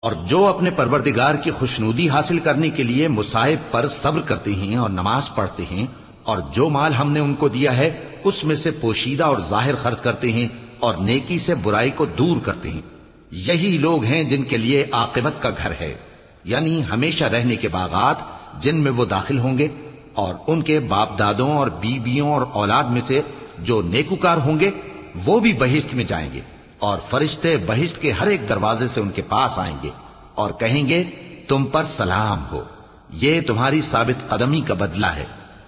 اور جو اپنے پروردگار کی خوشنودی حاصل کرنے کے لیے مصائب پر صبر کرتے ہیں اور نماز پڑھتے ہیں، اور جو مال ہم نے ان کو دیا ہے اس میں سے پوشیدہ اور ظاہر خرچ کرتے ہیں اور نیکی سے برائی کو دور کرتے ہیں، یہی لوگ ہیں جن کے لیے عاقبت کا گھر ہے، یعنی ہمیشہ رہنے کے باغات جن میں وہ داخل ہوں گے، اور ان کے باپ دادوں اور بیویوں اور اولاد میں سے جو نیکوکار ہوں گے وہ بھی بہشت میں جائیں گے، اور فرشتے بہشت کے ہر ایک دروازے سے ان کے پاس آئیں گے اور کہیں گے تم پر سلام ہو، یہ تمہاری ثابت قدمی کا بدلہ ہے،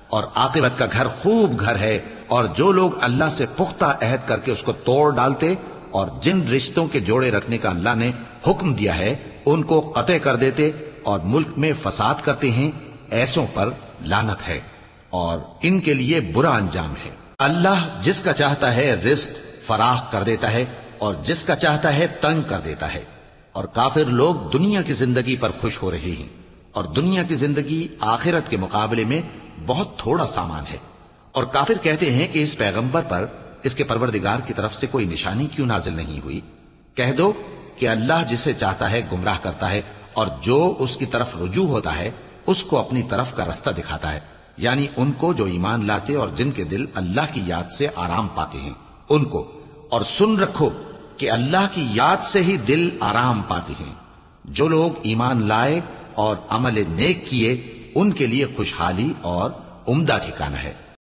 اور عاقبت کا گھر خوب گھر ہے۔ اور جو لوگ اللہ سے پختہ عہد کر کے اس کو توڑ ڈالتے اور جن رشتوں کے جوڑے رکھنے کا اللہ نے حکم دیا ہے ان کو قطع کر دیتے اور ملک میں فساد کرتے ہیں، ایسوں پر لعنت ہے اور ان کے لیے برا انجام ہے۔ اللہ جس کا چاہتا ہے رزق فراخ کر دیتا ہے اور جس کا چاہتا ہے تنگ کر دیتا ہے، اور کافر لوگ دنیا کی زندگی پر خوش ہو رہے ہیں، اور دنیا کی زندگی آخرت کے مقابلے میں بہت تھوڑا سامان ہے۔ اور کافر کہتے ہیں کہ اس پیغمبر پر اس کے پروردگار کی طرف سے کوئی نشانی کیوں نازل نہیں ہوئی؟ کہہ دو کہ اللہ جسے چاہتا ہے گمراہ کرتا ہے، اور جو اس کی طرف رجوع ہوتا ہے اس کو اپنی طرف کا رستہ دکھاتا ہے، یعنی ان کو جو ایمان لاتے اور جن کے دل اللہ کی یاد سے آرام پاتے ہیں ان کو۔ اور سن رکھو کہ اللہ کی یاد سے ہی دل آرام پاتے ہیں۔ جو لوگ ایمان لائے اور عمل نیک کیے ان کے لیے خوشحالی اور عمدہ ٹھکانہ ہے۔